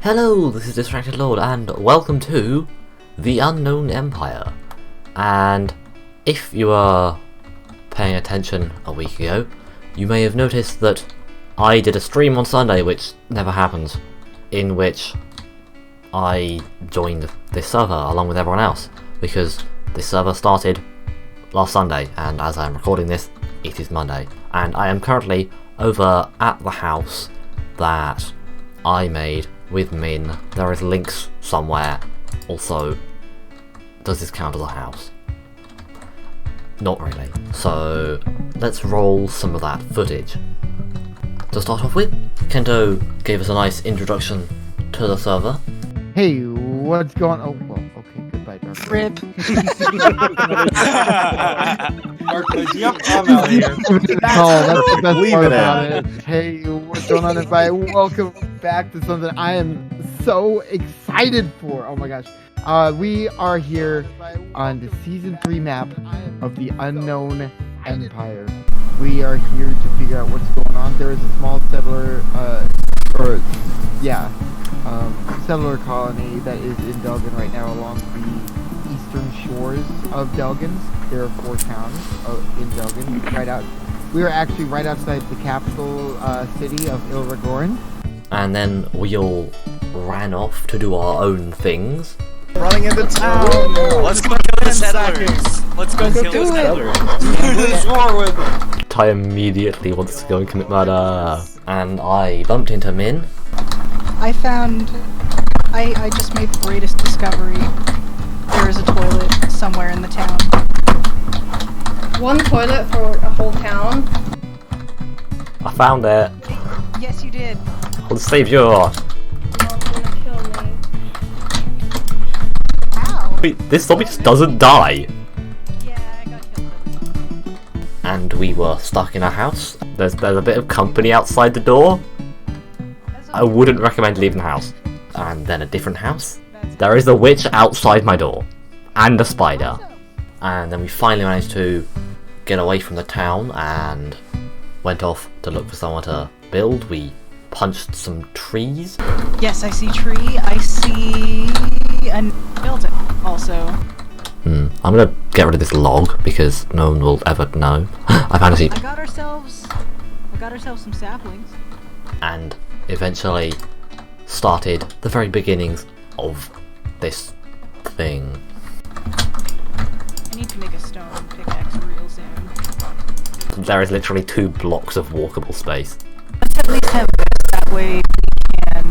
Hello, this is Distracted Lord, and welcome to The Unknown Empire. And if you were paying attention a week ago, you may have noticed that I did a stream on Sunday, which never happens, in which I joined this server along with everyone else, because this server started last Sunday, and as I'm recording this, it is Monday. And I am currently over at the house that I made with Minn. There is links somewhere. Also, does this count as a house? Not really. So let's roll some of that footage. To start off with, Kendo gave us a nice introduction to the server. Hey, what's going on? Oh, well, okay, goodbye, Dark. Rip. Yep, I'm out of here. That's the best Leave part it about at. it. Hey, what's going on, everybody? Welcome back to something I am so excited for. Oh my gosh. We are here on the Season 3 map of the Unknown Empire. We are here to figure out what's going on. There is a small settler, settler colony that is in Delgan right now along the eastern shores of Delgan. There are 4 towns in Delgan. We are actually right outside the capital city of Ilragorin. And then we all ran off to do our own things. Running into town. Let's go kill the settlers. Let's go kill the settlers. Who's war with them? Ty immediately wants to go and commit murder. And I bumped into Minn. I just made the greatest discovery. There is a toilet somewhere in the town. One toilet for a whole town? I found it. Yes, you did. I'll save you. Mom's gonna kill me. Ow. Wait, this zombie just doesn't die. Yeah, I got killed. And we were stuck in a house. There's a bit of company outside the door. I wouldn't recommend leaving the house. And then a different house. There is a witch outside my door. And a spider. And then we finally managed to get away from the town and went off to look for someone to build. We punched some trees. Yes, I see tree. I see a building also. I'm gonna get rid of this log because no one will ever know. I found a seed. I got ourselves some saplings. And eventually started the very beginnings of this thing. I need to make a stone pickaxe real soon. There is literally 2 blocks of walkable space. Let's at least have this. That way we can.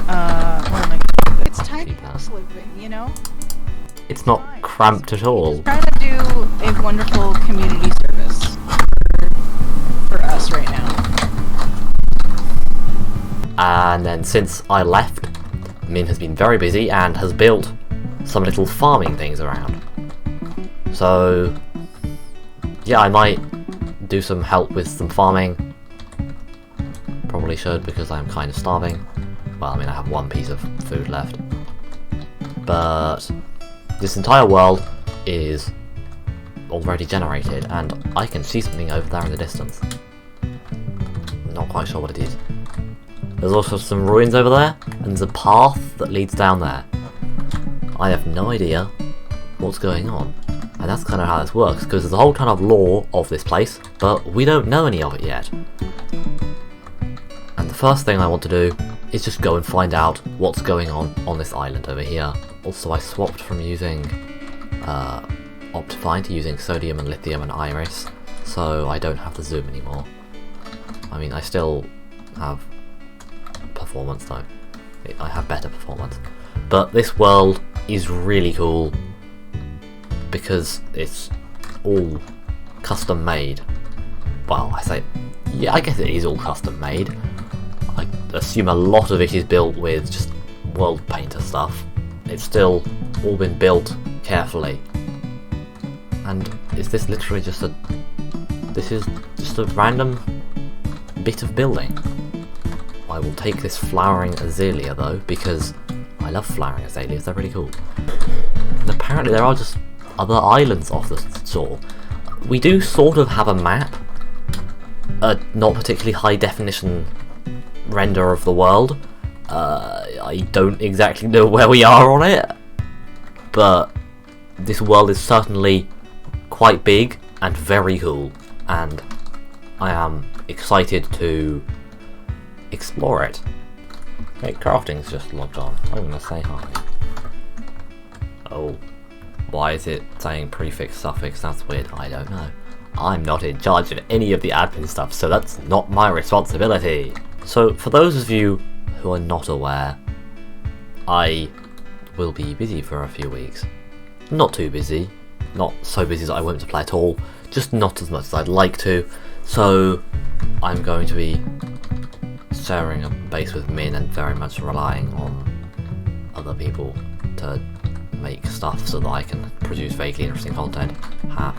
What am I gonna do? It's tiny house living, you know? It's not cramped at all. Trying to do a wonderful community service for us right now. And then since I left, Minn has been very busy and has built some little farming things around. So yeah, I might do some help with some farming. Probably should because I'm kind of starving. Well, I mean I have 1 piece of food left. But this entire world is already generated and I can see something over there in the distance. Not quite sure what it is. There's also some ruins over there, and there's a path that leads down there. I have no idea what's going on, and that's kind of how this works, because there's a whole ton of lore of this place, but we don't know any of it yet. And the first thing I want to do is just go and find out what's going on this island over here. Also, I swapped from using Optifine to using sodium and lithium and iris, so I don't have the zoom anymore. I mean, I still have performance though. I have better performance. But this world is really cool because it's all custom made. Well, I guess it is all custom made. I assume a lot of it is built with just world painter stuff. It's still all been built carefully. And is this literally just a random bit of building? I will take this flowering azalea though, because I love flowering azaleas, they're really cool. And apparently there are just other islands off the shore. We do sort of have a map, a not particularly high definition render of the world, I don't exactly know where we are on it, but this world is certainly quite big and very cool, and I am excited to explore it. Hey, crafting's just logged on. I'm gonna say hi. Oh, why is it saying prefix, suffix? That's weird. I don't know. I'm not in charge of any of the admin stuff, so that's not my responsibility. So, for those of you who are not aware, I will be busy for a few weeks. Not too busy. Not so busy that I won't be able to play at all. Just not as much as I'd like to. So, I'm going to be sharing a base with Minn and very much relying on other people to make stuff so that I can produce vaguely interesting content.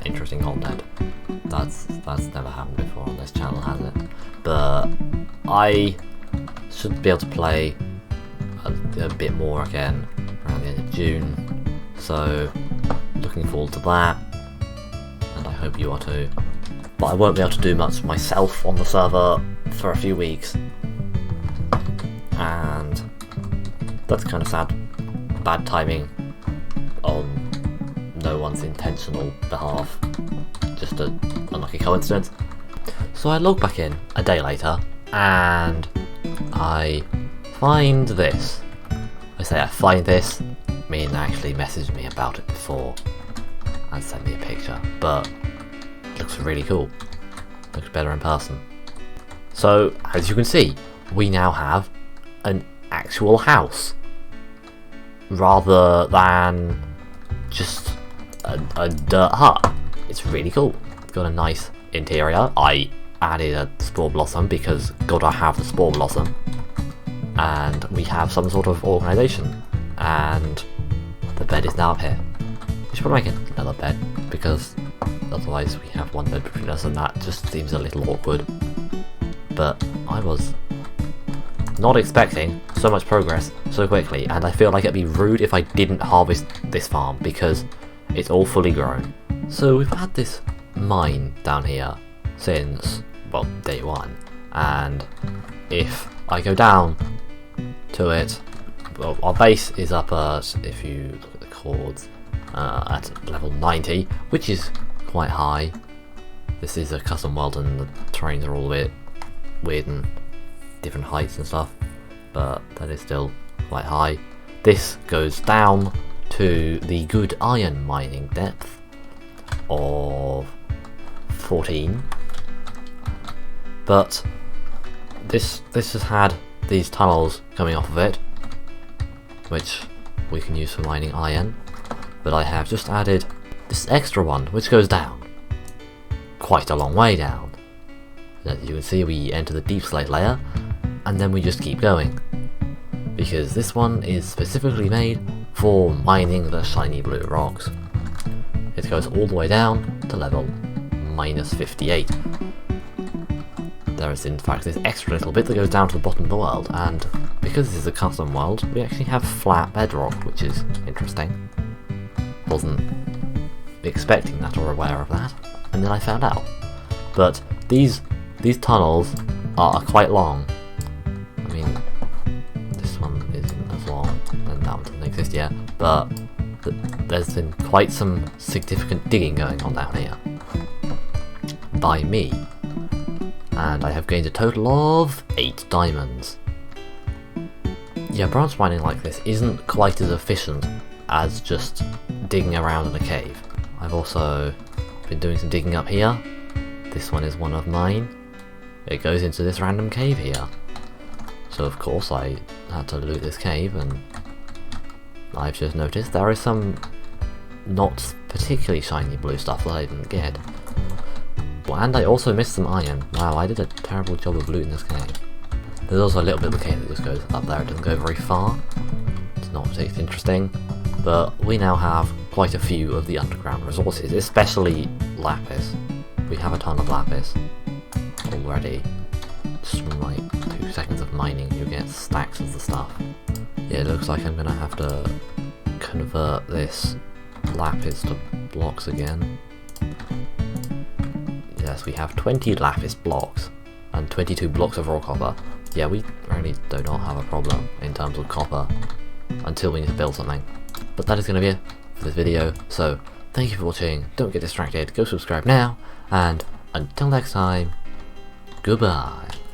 Interesting content. That's never happened before on this channel, has it? But I should be able to play a bit more again around the end of June. So, looking forward to that. And I hope you are too. But I won't be able to do much myself on the server for a few weeks. And that's kind of sad. Bad timing on no one's intentional behalf. Just an unlucky coincidence. So I log back in a day later and I find this. I say I find this, Minn actually messaged me about it before and sent me a picture, but it looks really cool. Looks better in person. So, as you can see, we now have an actual house rather than just a dirt hut. It's really cool. It's got a nice interior. I added a spore blossom because gotta have the spore blossom, and we have some sort of organisation, and the bed is now up here. We should probably make another bed because otherwise we have one bed between us and that just seems a little awkward. But I was not expecting so much progress so quickly, and I feel like it'd be rude if I didn't harvest this farm because it's all fully grown. So we've had this mine down here since, well, day one, and if I go down to it, well, our base is up at, if you look at the chords, at level 90, which is quite high. This is a custom world and the terrains are all a bit weird and different heights and stuff, but that is still quite high. This goes down to the good iron mining depth of 14, but this has had these tunnels coming off of it, which we can use for mining iron, but I have just added this extra one which goes down quite a long way down. As you can see, we enter the deep slate layer and then we just keep going, because this one is specifically made for mining the shiny blue rocks. It goes all the way down to level minus 58. There is in fact this extra little bit that goes down to the bottom of the world, and because this is a custom world, we actually have flat bedrock, which is interesting. Wasn't expecting that or aware of that, and then I found out. But these tunnels are quite long. I mean, this one isn't as long, and that one doesn't exist yet, but there's been quite some significant digging going on down here by me, and I have gained a total of 8 diamonds. Yeah, branch mining like this isn't quite as efficient as just digging around in a cave. I've also been doing some digging up here. This one is one of mine. It goes into this random cave here. So of course I had to loot this cave, and I've just noticed there is some not particularly shiny blue stuff that I didn't get. And I also missed some iron. Wow, I did a terrible job of looting this cave. There's also a little bit of the cave that just goes up there. It doesn't go very far. It's not particularly interesting. But we now have quite a few of the underground resources, especially lapis. We have a ton of lapis already. Just from like 2 seconds of mining, you get stacks of the stuff. Yeah, it looks like I'm gonna have to convert this lapis to blocks again. Yes, we have 20 lapis blocks and 22 blocks of raw copper. yeah, we really do not have a problem in terms of copper until we need to build something. But that is going to be it for this video, so thank you for watching, don't get distracted, go subscribe now, and until next time, goodbye.